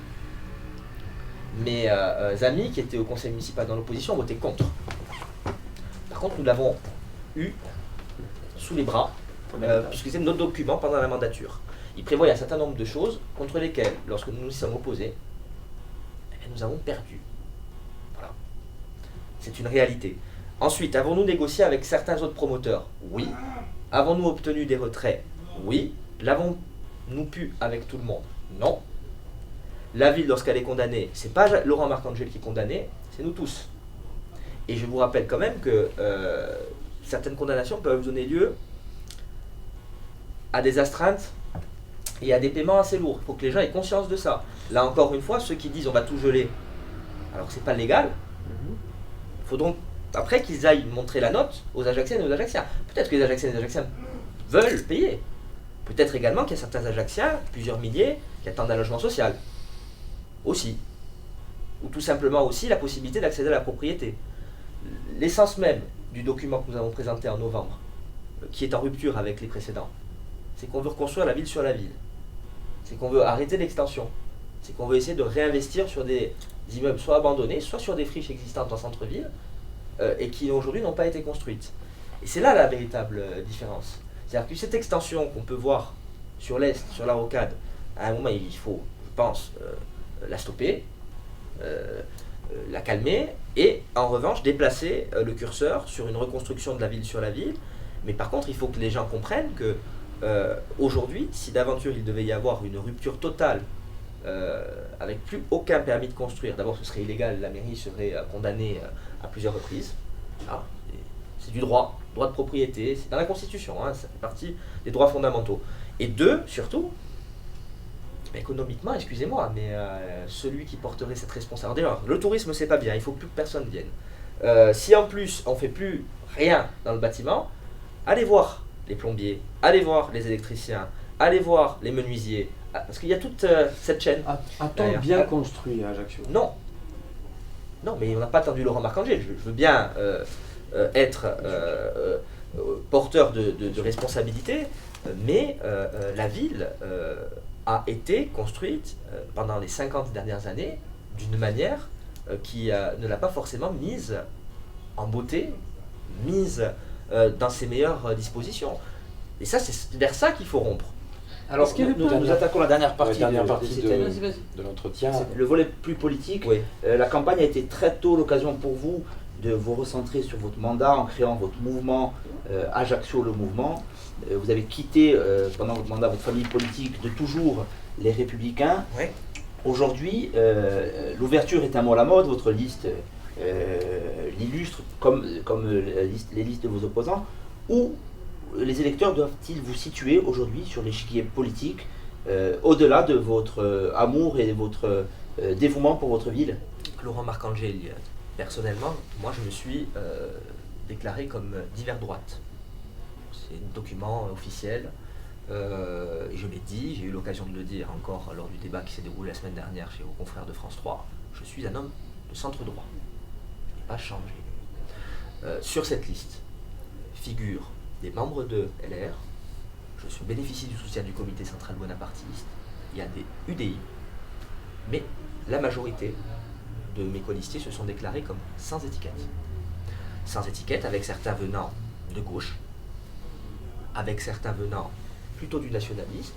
Mes amis qui étaient au conseil municipal dans l'opposition ont voté contre. Par contre, nous l'avons eu sous les bras, puisque c'est notre document pendant la mandature. Il prévoit un certain nombre de choses contre lesquelles, lorsque nous nous y sommes opposés, nous avons perdu. Voilà. C'est une réalité. Ensuite, avons-nous négocié avec certains autres promoteurs? Oui. Avons-nous obtenu des retraits? Oui. L'avons-nous pu avec tout le monde? Non. La ville, lorsqu'elle est condamnée, c'est pas Laurent Marcangel qui est condamné, c'est nous tous. Et je vous rappelle quand même que certaines condamnations peuvent donner lieu à des astreintes et à des paiements assez lourds. Il faut que les gens aient conscience de ça. Là encore une fois, ceux qui disent on va tout geler, alors que c'est pas légal, il faut donc après qu'ils aillent montrer la note aux Ajacciennes et aux Ajacciens. Peut-être que les Ajacciennes et les Ajacciens veulent payer. Peut-être également qu'il y a certains Ajacciens, plusieurs milliers, qui attendent un logement social. Aussi. Ou tout simplement aussi la possibilité d'accéder à la propriété. L'essence même du document que nous avons présenté en novembre, qui est en rupture avec les précédents, c'est qu'on veut reconstruire la ville sur la ville. C'est qu'on veut arrêter l'extension. C'est qu'on veut essayer de réinvestir sur des immeubles soit abandonnés, soit sur des friches existantes en centre-ville et qui aujourd'hui n'ont pas été construites. Et c'est là la véritable différence. C'est-à-dire que cette extension qu'on peut voir sur l'Est, sur la rocade, à un moment il faut, je pense, la stopper, la calmer et en revanche déplacer le curseur sur une reconstruction de la ville sur la ville. Mais par contre, il faut que les gens comprennent que aujourd'hui, si d'aventure il devait y avoir une rupture totale avec plus aucun permis de construire, d'abord ce serait illégal, la mairie serait condamnée à plusieurs reprises. Ah, c'est du droit de propriété, c'est dans la Constitution, hein, ça fait partie des droits fondamentaux. Et deux, surtout, économiquement, excusez-moi, mais celui qui porterait cette responsabilité. Alors déjà, le tourisme c'est pas bien, il faut plus que personne vienne. Si en plus on fait plus rien dans le bâtiment, allez voir les plombiers, allez voir les électriciens, allez voir les menuisiers, parce qu'il y a toute cette chaîne. A-t-on bien construit à Ajaccio? Non. Non, mais on n'a pas attendu Laurent Marcangel. Je veux bien être porteur de responsabilité, mais la ville a été construite pendant les 50 dernières années d'une manière qui ne l'a pas forcément mise en beauté, mise dans ses meilleures dispositions. Et ça, c'est vers ça qu'il faut rompre. Alors, Est-ce qu'il y avait nous attaquons la dernière partie, Dernière partie de cette année. Vas-y. de l'entretien. C'est le volet plus politique. Oui. La campagne a été très tôt l'occasion pour vous de vous recentrer sur votre mandat en créant votre mouvement Ajaccio le mouvement. Vous avez quitté pendant votre mandat votre famille politique de toujours, les Républicains. Oui. Aujourd'hui, l'ouverture est un mot à la mode, votre liste l'illustre comme les listes de vos opposants. Où les électeurs doivent-ils vous situer aujourd'hui sur l'échiquier politique, au-delà de votre amour et votre dévouement pour votre ville? Laurent Marcangel, personnellement, moi je me suis déclaré comme divers droite. C'est un document officiel. Et je l'ai dit, j'ai eu l'occasion de le dire encore lors du débat qui s'est déroulé la semaine dernière chez vos confrères de France 3. Je suis un homme de centre droit. Je n'ai pas changé. Sur cette liste figurent des membres de LR. Je bénéficie du soutien du comité central bonapartiste. Il y a des UDI. Mais la majorité de mes colistiers se sont déclarés comme sans étiquette. Sans étiquette, avec certains venant de gauche, avec certains venant plutôt du nationalisme,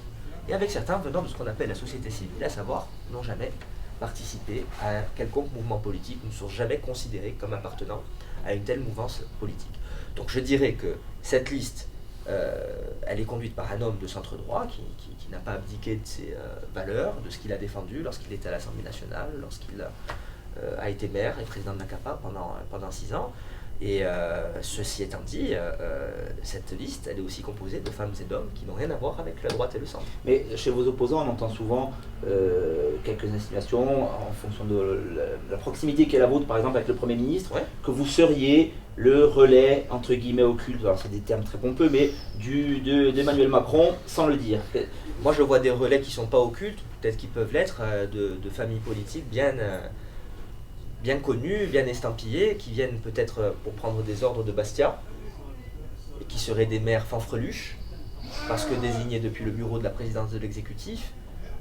et avec certains venant de ce qu'on appelle la société civile, à savoir n'ont jamais participé à un quelconque mouvement politique, ne sont jamais considérés comme appartenant à une telle mouvance politique. Donc je dirais que cette liste, elle est conduite par un homme de centre droit qui n'a pas abdiqué de ses valeurs, de ce qu'il a défendu lorsqu'il était à l'Assemblée nationale, lorsqu'il a été maire et président de l'ACAPA pendant 6 ans. Et ceci étant dit, cette liste, elle est aussi composée de femmes et d'hommes qui n'ont rien à voir avec la droite et le centre. Mais chez vos opposants, on entend souvent quelques insinuations en fonction de la proximité qui est la vôtre, par exemple avec le Premier ministre, Ouais. que vous seriez le relais, entre guillemets, occulte, alors c'est des termes très pompeux, mais d'Emmanuel Macron, sans le dire. Moi, je vois des relais qui ne sont pas occultes, peut-être qu'ils peuvent l'être, de familles politiques bien connues, bien estampillées, qui viennent peut-être pour prendre des ordres de Bastia, et qui seraient des maires fanfreluches, parce que désignés depuis le bureau de la présidence de l'exécutif,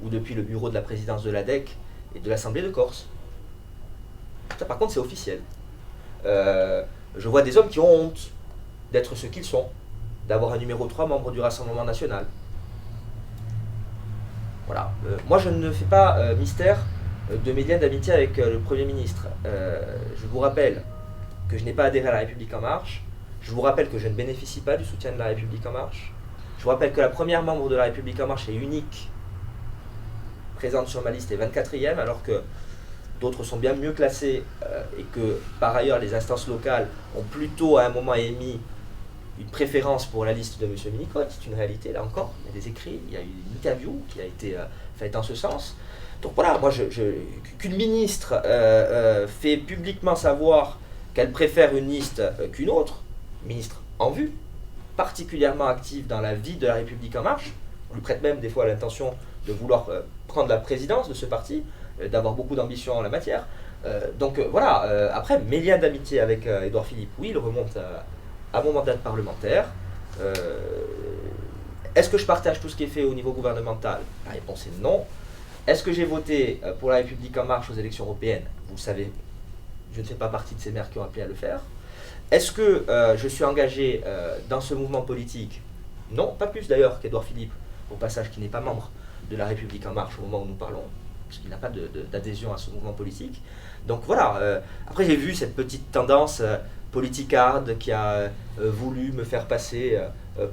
ou depuis le bureau de la présidence de l'ADEC et de l'Assemblée de Corse. Ça, par contre, c'est officiel. Je vois des hommes qui ont honte d'être ce qu'ils sont, d'avoir un numéro 3 membre du Rassemblement national. Voilà. Moi, je ne fais pas mystère de mes liens d'amitié avec le Premier ministre. Je vous rappelle que je n'ai pas adhéré à La République En Marche. Je vous rappelle que je ne bénéficie pas du soutien de La République En Marche. Je vous rappelle que la première membre de La République En Marche est unique, présente sur ma liste est 24e, alors que d'autres sont bien mieux classés et que par ailleurs les instances locales ont plutôt à un moment émis une préférence pour la liste de M. Minicotte. C'est une réalité, là encore. Il y a des écrits, il y a eu une interview qui a été faite en ce sens. Donc voilà, moi, qu'une ministre fait publiquement savoir qu'elle préfère une liste qu'une autre, ministre en vue, particulièrement active dans la vie de La République En Marche, on lui prête même des fois l'intention de vouloir prendre la présidence de ce parti, d'avoir beaucoup d'ambition en la matière. Donc voilà, après, mes liens d'amitié avec Édouard Philippe, oui, ils remontent à mon mandat de parlementaire. Est-ce que je partage tout ce qui est fait au niveau gouvernemental? La réponse est non. Est-ce que j'ai voté pour La République En Marche aux élections européennes? Vous le savez, je ne fais pas partie de ces maires qui ont appelé à le faire. Est-ce que je suis engagé dans ce mouvement politique? Non, pas plus d'ailleurs qu'Édouard Philippe, au passage, qui n'est pas membre de La République En Marche au moment où nous parlons, parce qu'il n'a pas d'adhésion à ce mouvement politique. Donc voilà, après j'ai vu cette petite tendance politicarde qui a voulu me faire passer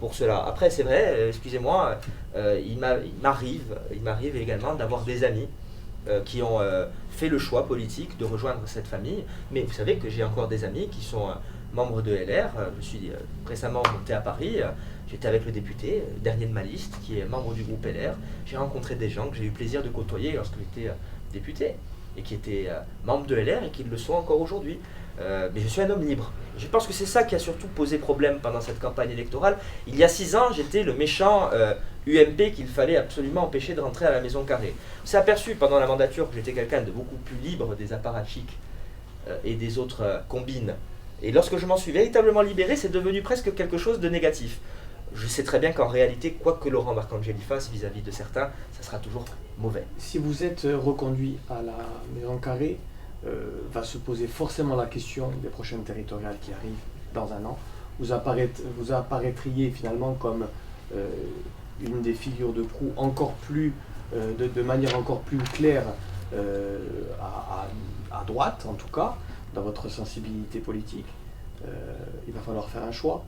pour cela. Après c'est vrai, excusez-moi, il m'arrive également d'avoir des amis qui ont fait le choix politique de rejoindre cette famille. Mais vous savez que j'ai encore des amis qui sont membres de LR. Je suis récemment monté à Paris. J'étais avec le député, dernier de ma liste, qui est membre du groupe LR. J'ai rencontré des gens que j'ai eu plaisir de côtoyer lorsque j'étais député et qui étaient membres de LR et qui le sont encore aujourd'hui. Mais je suis un homme libre. Je pense que c'est ça qui a surtout posé problème pendant cette campagne électorale. Il y a 6 ans, j'étais le méchant UMP qu'il fallait absolument empêcher de rentrer à la Maison Carrée. On s'est aperçu pendant la mandature que j'étais quelqu'un de beaucoup plus libre des apparatchiks et des autres combines. Et lorsque je m'en suis véritablement libéré, c'est devenu presque quelque chose de négatif. Je sais très bien qu'en réalité, quoi que Laurent Marcangeli fasse vis-à-vis de certains, ça sera toujours mauvais. Si vous êtes reconduit à la Maison Carrée, va se poser forcément la question des prochaines territoriales qui arrivent dans un an. Vous apparaîtriez finalement comme une des figures de proue encore plus, de manière encore plus claire à droite, en tout cas, dans votre sensibilité politique. Il va falloir faire un choix.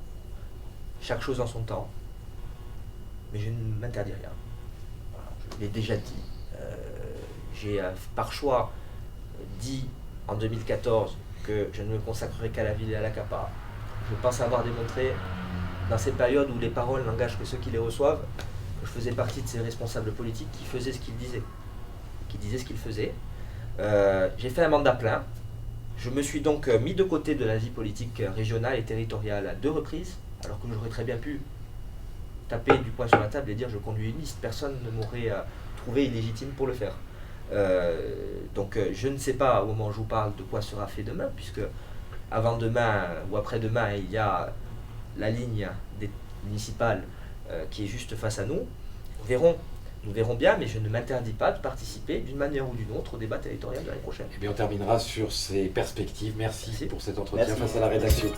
Chaque chose en son temps, mais je ne m'interdis rien. Voilà, je l'ai déjà dit. J'ai par choix dit en 2014 que je ne me consacrerai qu'à la ville et à la CAPA. Je pense avoir démontré dans ces périodes où les paroles n'engagent que ceux qui les reçoivent que je faisais partie de ces responsables politiques qui faisaient ce qu'ils disaient, qui disaient ce qu'ils faisaient. J'ai fait un mandat plein. Je me suis donc mis de côté de la vie politique régionale et territoriale à 2 reprises, alors que j'aurais très bien pu taper du poing sur la table et dire je conduis une liste. Personne ne m'aurait trouvé illégitime pour le faire. Donc je ne sais pas au moment où je vous parle de quoi sera fait demain, puisque avant-demain ou après-demain il y a la ligne des municipales qui est juste face à nous. Nous verrons bien, mais je ne m'interdis pas de participer d'une manière ou d'une autre au débat territorial de l'année prochaine. Et bien on terminera sur ces perspectives. Merci pour cet entretien Merci. face à la rédaction.